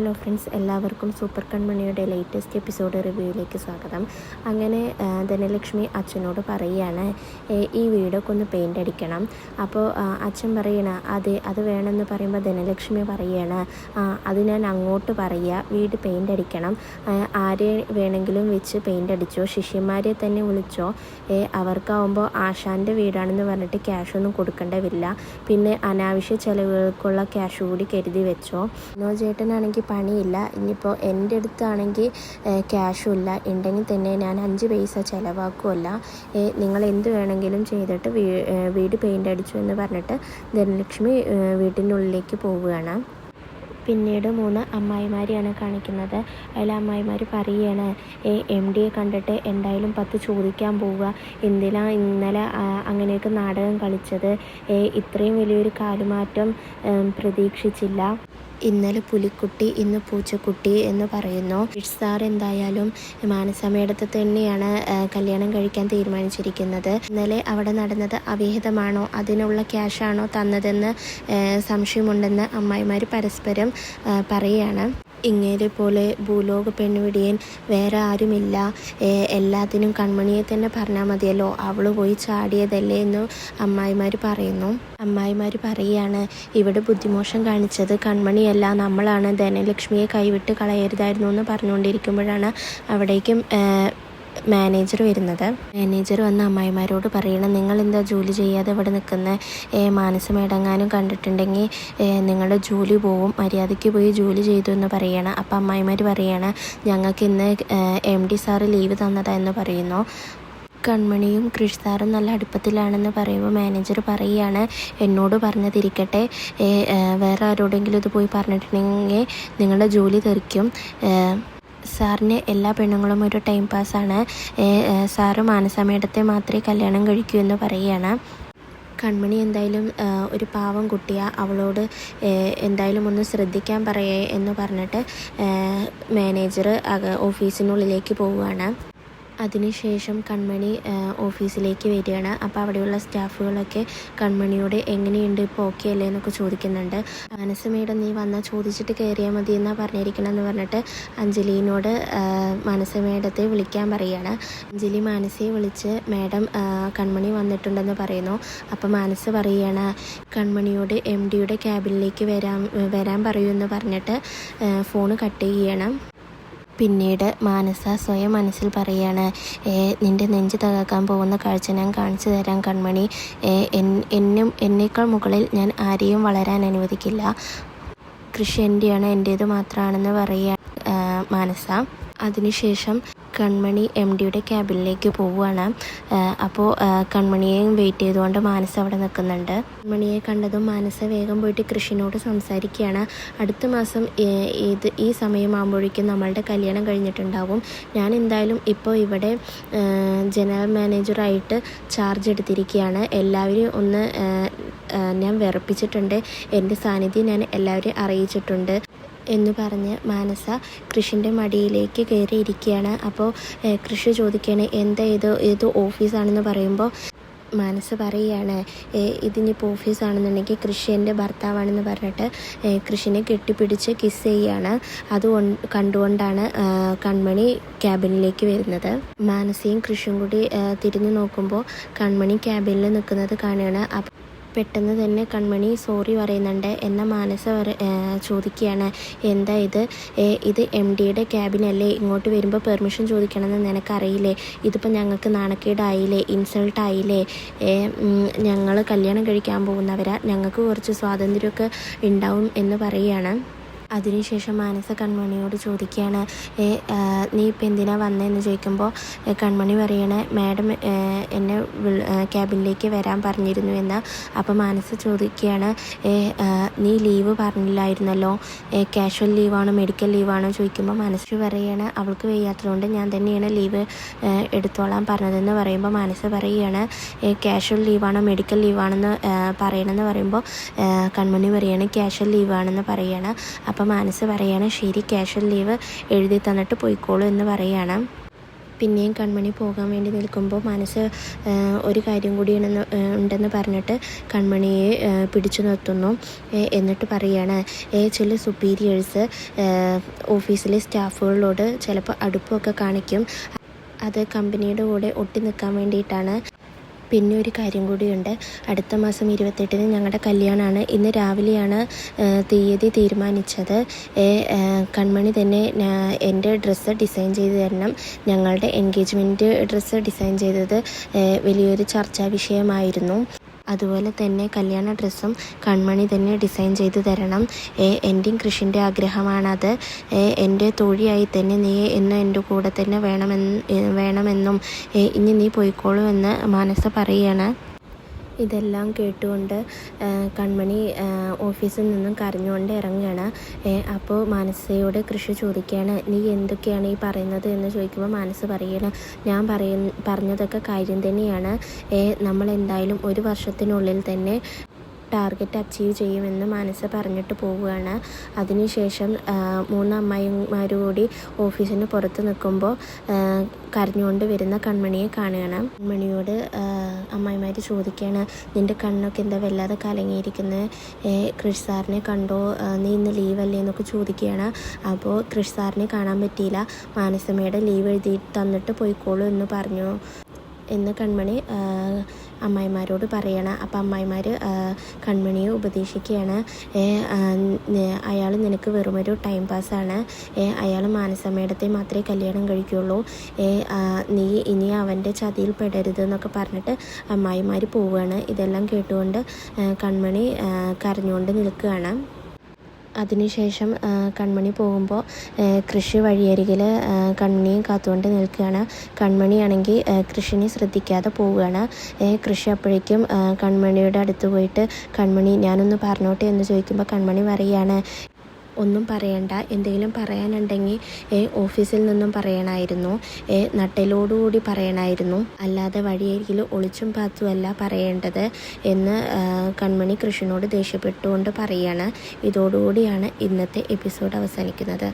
Hello friends, എല്ലാവർക്കും super കൺമണിയുടെ latest episode റിവ്യൂയിലേക്ക് സ്വാഗതം. അങ്ങനെ ധനലക്ഷ്മി അച്ഛനോട് പറയുകയാണ്, ഈ വീടൊക്കെ ഒന്ന് പെയിൻ്റ് അടിക്കണം. അപ്പോൾ അച്ഛൻ പറയണ അത് വേണമെന്ന് പറയുമ്പോൾ ധനലക്ഷ്മി പറയുകയാണ്, അത് ഞാൻ അങ്ങോട്ട് പറയുക, വീട് പെയിൻ്റ് അടിക്കണം, ആരെ വേണമെങ്കിലും വെച്ച് പെയിൻ്റ് അടിച്ചോ, ശിഷ്യന്മാരെ തന്നെ വിളിച്ചോ, അവർക്കാവുമ്പോൾ ആശാൻ്റെ വീടാണെന്ന് പറഞ്ഞിട്ട് ക്യാഷൊന്നും കൊടുക്കേണ്ടതില്ല, പിന്നെ അനാവശ്യ ചിലവുകൾക്കുള്ള ക്യാഷ് കൂടി കരുതി വെച്ചോ. ചേട്ടനാണെങ്കിൽ പണിയില്ല, ഇനിയിപ്പോൾ എൻ്റെ അടുത്താണെങ്കിൽ ക്യാഷും ഇല്ല, ഉണ്ടെങ്കിൽ തന്നെ ഞാൻ 5 പൈസ ചിലവാക്കുമല്ല, നിങ്ങൾ എന്ത് വേണമെങ്കിലും ചെയ്തിട്ട് വീട് പെയിൻ്റ് അടിച്ചു എന്ന് പറഞ്ഞിട്ട് ധനലക്ഷ്മി വീട്ടിൻ്റെ ഉള്ളിലേക്ക് പോവുകയാണ്. പിന്നീട് 3 അമ്മായിമാരെയാണ് കാണിക്കുന്നത്. അതിൽ അമ്മായിമാർ പറയുകയാണ്, MD കണ്ടിട്ട് എന്തായാലും 10 ചോദിക്കാൻ പോവുക, എന്തിനാ ഇന്നലെ അങ്ങനെയൊക്കെ നാടകം കളിച്ചത്, ഇത്രയും വലിയൊരു കാലുമാറ്റം പ്രതീക്ഷിച്ചില്ല, ഇന്നലെ പുലിക്കുട്ടി ഇന്ന് പൂച്ചക്കുട്ടി എന്ന് പറയുന്നു. സാർ എന്തായാലും മാനസമേടത്തെ തന്നെയാണ് കല്യാണം കഴിക്കാൻ തീരുമാനിച്ചിരിക്കുന്നത്. ഇന്നലെ അവിടെ നടന്നത് അവിഹിതമാണോ, അതിനുള്ള ക്യാഷാണോ തന്നതെന്ന് സംശയമുണ്ടെന്ന് അമ്മായിമാർ പരസ്പരം പറയുകയാണ്. ഇങ്ങനെ പോലെ ഭൂലോക പെണ്ണുപിടിയൻ വേറെ ആരുമില്ല, എല്ലാത്തിനും കൺമണിയെ തന്നെ പറഞ്ഞാൽ മതിയല്ലോ, അവൾ പോയി ചാടിയതല്ലേ എന്ന് അമ്മായിമാർ പറയുന്നു. അമ്മായിമാർ പറയുകയാണ്, ഇവിടെ ബുദ്ധിമോശം കാണിച്ചത് കൺമണിയല്ല, നമ്മളാണ്, ധനലക്ഷ്മിയെ കൈവിട്ട് കളയരുതായിരുന്നു എന്ന് പറഞ്ഞുകൊണ്ടിരിക്കുമ്പോഴാണ് അവിടേക്കും മാനേജർ വരുന്നത്. മാനേജർ വന്ന് അമ്മായിമാരോട് പറയണം, നിങ്ങൾ എന്താ ജോലി ചെയ്യാതെ ഇവിടെ നിൽക്കുന്നത്, മാനസമേടങ്ങാനും കണ്ടിട്ടുണ്ടെങ്കിൽ നിങ്ങളുടെ ജോലി പോവും, മര്യാദയ്ക്ക് പോയി ജോലി ചെയ്തു എന്ന് പറയണം. അപ്പം അമ്മായിമാർ പറയണം, ഞങ്ങൾക്ക് ഇന്ന് MD സാറ് ലീവ് തന്നതാ എന്ന് പറയുന്നു. കൺമണിയും കൃഷി സാറും നല്ല അടുപ്പത്തിലാണെന്ന് പറയുമ്പോൾ മാനേജർ പറയുകയാണ്, എന്നോട് പറഞ്ഞതിരിക്കട്ടെ, വേറെ ആരോടെങ്കിലും ഇത് പോയി പറഞ്ഞിട്ടുണ്ടെങ്കിൽ നിങ്ങളുടെ ജോലി തെറിക്കും, സാറിന് എല്ലാ പെണ്ണുങ്ങളും ഒരു ടൈം പാസ്സാണ്, സാറ് മാനസമേടത്തെ മാത്രമേ കല്യാണം കഴിക്കൂ എന്ന് പറയുകയാണ്. കൺമണി എന്തായാലും ഒരു പാവം കുട്ടിയാണ്, അവളോട് എന്തായാലും ഒന്ന് ശ്രദ്ധിക്കാൻ പറയേ എന്ന് പറഞ്ഞിട്ട് മാനേജർ ഓഫീസിനുള്ളിലേക്ക് പോവുകയാണ്. അതിനുശേഷം കൺമണി ഓഫീസിലേക്ക് വരികയാണ്. അപ്പോൾ അവിടെയുള്ള സ്റ്റാഫുകളൊക്കെ കൺമണിയോട് എങ്ങനെയുണ്ട്, ഇപ്പോൾ ഓക്കെ അല്ലേ എന്നൊക്കെ ചോദിക്കുന്നുണ്ട്. മാനസമേടം നീ വന്നാൽ ചോദിച്ചിട്ട് കയറിയാൽ മതി എന്നാണ് പറഞ്ഞിരിക്കണമെന്ന് പറഞ്ഞിട്ട് അഞ്ജലിനോട് മാനസമേടത്തെ വിളിക്കാൻ പറയുകയാണ്. അഞ്ജലി മാനസയെ വിളിച്ച്, മേഡം കൺമണി വന്നിട്ടുണ്ടെന്ന് പറയുന്നു. അപ്പോൾ മാനസ പറയുകയാണ്, കൺമണിയോട് MDയുടെ ക്യാബിനിലേക്ക് വരാൻ പറയുമെന്ന് പറഞ്ഞിട്ട് ഫോണ് കട്ട് ചെയ്യണം. പിന്നീട് മാനസ സ്വയം മനസ്സിൽ പറയാണ്, നിൻ്റെ നെഞ്ച് തകർക്കാൻ പോകുന്ന കാഴ്ച ഞാൻ കാണിച്ചു തരാം കൺമണി, എന്നേക്കാൾ മുകളിൽ ഞാൻ ആരെയും വളരാൻ അനുവദിക്കില്ല, കൃഷി എൻ്റെയാണ്, എൻ്റേത് മാത്രമാണെന്ന് പറയുക മാനസ. അതിനുശേഷം കൺമണി MDയുടെ ക്യാബിനിലേക്ക് പോവുകയാണ്. അപ്പോൾ കൺമണിയെയും വെയിറ്റ് ചെയ്തുകൊണ്ട് മാനസ അവിടെ നിൽക്കുന്നുണ്ട്. കൺമണിയെ കണ്ടതും മാനസ വേഗം പോയിട്ട് കൃഷിനോട് സംസാരിക്കുകയാണ്, അടുത്ത മാസം ഈ സമയമാകുമ്പോഴേക്കും നമ്മളുടെ കല്യാണം കഴിഞ്ഞിട്ടുണ്ടാവും, ഞാൻ എന്തായാലും ഇപ്പോൾ ഇവിടെ ജനറൽ മാനേജറായിട്ട് ചാർജ് എടുത്തിരിക്കുകയാണ്, എല്ലാവരെയും ഒന്ന് ഞാൻ വിറപ്പിച്ചിട്ടുണ്ട്, എൻ്റെ സാന്നിധ്യം ഞാൻ എല്ലാവരെയും അറിയിച്ചിട്ടുണ്ട് എന്ന് പറഞ്ഞ് മാനസ കൃഷിൻ്റെ മടിയിലേക്ക് കയറിയിരിക്കുകയാണ്. അപ്പോൾ കൃഷി ചോദിക്കുകയാണ്, എന്താ ഇത് ഓഫീസാണെന്ന് പറയുമ്പോൾ മാനസ പറയുകയാണ്, ഇതിനിപ്പോൾ ഓഫീസാണെന്നുണ്ടെങ്കിൽ കൃഷി എൻ്റെ ഭർത്താവാണെന്ന് പറഞ്ഞിട്ട് കൃഷിനെ കെട്ടിപ്പിടിച്ച് കിസ് ചെയ്യുകയാണ്. കണ്ടുകൊണ്ടാണ് കൺമണി ക്യാബിനിലേക്ക് വരുന്നത്. മാനസയും കൃഷിയും കൂടി തിരിഞ്ഞു നോക്കുമ്പോൾ കൺമണി ക്യാബിനിൽ നിൽക്കുന്നത് കാണുകയാണ്. പെട്ടെന്ന് തന്നെ കൺമണി സോറി പറയുന്നുണ്ട്. എന്നാൽ മാനസ ചോദിക്കുകയാണ്, എന്താ ഇത് MDയുടെ ക്യാബിനല്ലേ, ഇങ്ങോട്ട് വരുമ്പോൾ പെർമിഷൻ ചോദിക്കണമെന്ന് നിനക്കറിയില്ലേ, ഇതിപ്പോൾ ഞങ്ങൾക്ക് നാണക്കേടായില്ലേ, ഇൻസൾട്ടായില്ലേ, ഞങ്ങൾ കല്യാണം കഴിക്കാൻ പോകുന്നവരാ, ഞങ്ങൾക്ക് കുറച്ച് സ്വാതന്ത്ര്യമൊക്കെ ഉണ്ടാവും എന്ന് പറയുകയാണ്. അതിനുശേഷം മാനസ കൺമണിയോട് ചോദിക്കുകയാണ്, നീ ഇപ്പം എന്തിനാണ് വന്നതെന്ന് ചോദിക്കുമ്പോൾ കൺമണി പറയണേ, മാഡം എന്നെ ക്യാബിനിലേക്ക് വരാൻ പറഞ്ഞിരുന്നു എന്ന്. അപ്പോൾ മാനസ ചോദിക്കുകയാണ്, നീ ലീവ് പറഞ്ഞില്ലായിരുന്നല്ലോ, കാഷ്വൽ ലീവാണോ മെഡിക്കൽ ലീവാണോ ചോദിക്കുമ്പോൾ മാനസ പറയുകയാണ്, അവൾക്ക് വയ്യാത്തതുകൊണ്ട് ഞാൻ തന്നെയാണ് ലീവ് എടുത്തോളാൻ പറഞ്ഞതെന്ന് പറയുമ്പോൾ മാനസ പറയുകയാണ്, കാഷ്വൽ ലീവാണോ മെഡിക്കൽ ലീവാണെന്ന് പറയണമെന്ന് പറയുമ്പോൾ കൺമണി പറയുകയാണ്, കാഷ്വൽ ലീവാണെന്ന് പറയുകയാണ്. അപ്പോൾ മാനസ പറയാണ്, ശരി, കാഷ്വൽ ലീവ് എഴുതി തന്നിട്ട് പോയിക്കോളൂ എന്ന് പറയുകയാണ്. പിന്നെയും കൺമണി പോകാൻ വേണ്ടി നിൽക്കുമ്പോൾ മനസ്സ് ഒരു കാര്യം കൂടി ഉണ്ടെന്ന് പറഞ്ഞിട്ട് കൺമണിയെ പിടിച്ചു നിർത്തുന്നു. എന്നിട്ട് പറയുകയാണ് ചില സുപ്പീരിയേഴ്സ് ഓഫീസിലെ സ്റ്റാഫുകളോട് ചിലപ്പോൾ അടുപ്പമൊക്കെ കാണിക്കും. അത് കമ്പനിയുടെ കൂടെ ഒട്ടി നിൽക്കാൻ വേണ്ടിയിട്ടാണ്. പിന്നെ ഒരു കാര്യം കൂടിയുണ്ട്, അടുത്ത മാസം 28-ന് ഞങ്ങളുടെ കല്യാണമാണ്. ഇന്ന് രാവിലെയാണ് തീയതി തീരുമാനിച്ചത്. കൺമണി തന്നെ എൻ്റെ ഡ്രസ്സ് ഡിസൈൻ ചെയ്ത് തരണം. ഞങ്ങളുടെ എൻഗേജ്മെൻറ്റ് ഡ്രസ്സ് ഡിസൈൻ ചെയ്തത് വലിയൊരു ചർച്ചാ വിഷയമായിരുന്നു. അതുപോലെ തന്നെ കല്യാണ ഡ്രസ്സും കൺമണി തന്നെ ഡിസൈൻ ചെയ്ത് തരണം. എൻ്റെയും കൃഷിൻ്റെ ആഗ്രഹമാണത്. എൻ്റെ തോഴിയായി തന്നെ നീ എന്ന് എൻ്റെ കൂടെ തന്നെ വേണമെന്നും ഇനി നീ പോയിക്കോളൂ എന്ന് മനസ്സ് പറയുകയാണ്. ഇതെല്ലാം കേട്ടുകൊണ്ട് കൺമണി ഓഫീസിൽ നിന്നും കരഞ്ഞുകൊണ്ട് ഇറങ്ങുകയാണ്. അപ്പോൾ മാനസയോട് കൃഷി ചോദിക്കുകയാണ്, നീ എന്തൊക്കെയാണ് ഈ പറയുന്നത് എന്ന് ചോദിക്കുമ്പോൾ മനസ്സ് പറയുകയാണ്, ഞാൻ പറഞ്ഞതൊക്കെ കാര്യം തന്നെയാണ്. നമ്മൾ എന്തായാലും 1 വർഷത്തിനുള്ളിൽ തന്നെ ടാർഗറ്റ് അച്ചീവ് ചെയ്യുമെന്ന് മനസ്സ് പറഞ്ഞിട്ട് പോവുകയാണ്. അതിനുശേഷം 3 അമ്മായിമാരുകൂടി ഓഫീസിന് പുറത്ത് നിൽക്കുമ്പോൾ കരഞ്ഞുകൊണ്ട് വരുന്ന കൺമണിയെ കാണുകയാണ്. കൺമണിയോട് അമ്മായിമാർ ചോദിക്കുകയാണ്, നിൻ്റെ കണ്ണൊക്കെ എന്താ വല്ലാതെ കലങ്ങിയിരിക്കുന്നത്, കൃഷി സാറിനെ കണ്ടോ, നീ ഇന്ന് ലീവല്ലേ എന്നൊക്കെ ചോദിക്കുകയാണ്. അപ്പോൾ കൃഷി സാറിനെ കാണാൻ പറ്റിയില്ല, മാനസമ്മയുടെ ലീവ് എഴുതി തന്നിട്ട് പോയിക്കോളൂ എന്ന് പറഞ്ഞു എന്ന് കൺമണി അമ്മായിമാരോട് പറയണം. അപ്പം അമ്മായിമാർ കൺമണിയെ ഉപദേശിക്കുകയാണ്, അയാൾ നിനക്ക് വെറുമൊരു ടൈം പാസ്സാണ്, അയാൾ മാനസമ്മേടത്തെ മാത്രമേ കല്യാണം കഴിക്കുകയുള്ളൂ, നീ ഇനി അവൻ്റെ ചതിയിൽ പെടരുത് എന്നൊക്കെ പറഞ്ഞിട്ട് അമ്മായിമാർ പോവുകയാണ്. ഇതെല്ലാം കേട്ടുകൊണ്ട് കൺമണി കരഞ്ഞുകൊണ്ട് നിൽക്കുകയാണ്. അതിനുശേഷം കൺമണി പോകുമ്പോൾ കൃഷി വഴിയരികിൽ കൺമണിയും കാത്തുകൊണ്ട് നിൽക്കുകയാണ്. കൺമണിയാണെങ്കിൽ കൃഷിനെ ശ്രദ്ധിക്കാതെ പോവുകയാണ്. കൃഷി അപ്പോഴേക്കും കൺമണിയുടെ അടുത്ത് പോയിട്ട്, കൺമണി ഞാനൊന്ന് പറഞ്ഞോട്ടെ എന്ന് ചോദിക്കുമ്പോൾ കൺമണി പറയുകയാണ്, ഒന്നും പറയണ്ട, എന്തെങ്കിലും പറയാനുണ്ടെങ്കിൽ ഓഫീസിൽ നിന്നും പറയണമായിരുന്നു, നട്ടലോടുകൂടി പറയണമായിരുന്നു, അല്ലാതെ വഴിയരികിൽ ഒളിച്ചും പാത്തുമല്ല പറയേണ്ടത് എന്ന് കൺമണി കൃഷിനോട് ദേഷ്യപ്പെട്ടുകൊണ്ട് പറയുകയാണ്. ഇതോടുകൂടിയാണ് ഇന്നത്തെ എപ്പിസോഡ് അവസാനിക്കുന്നത്.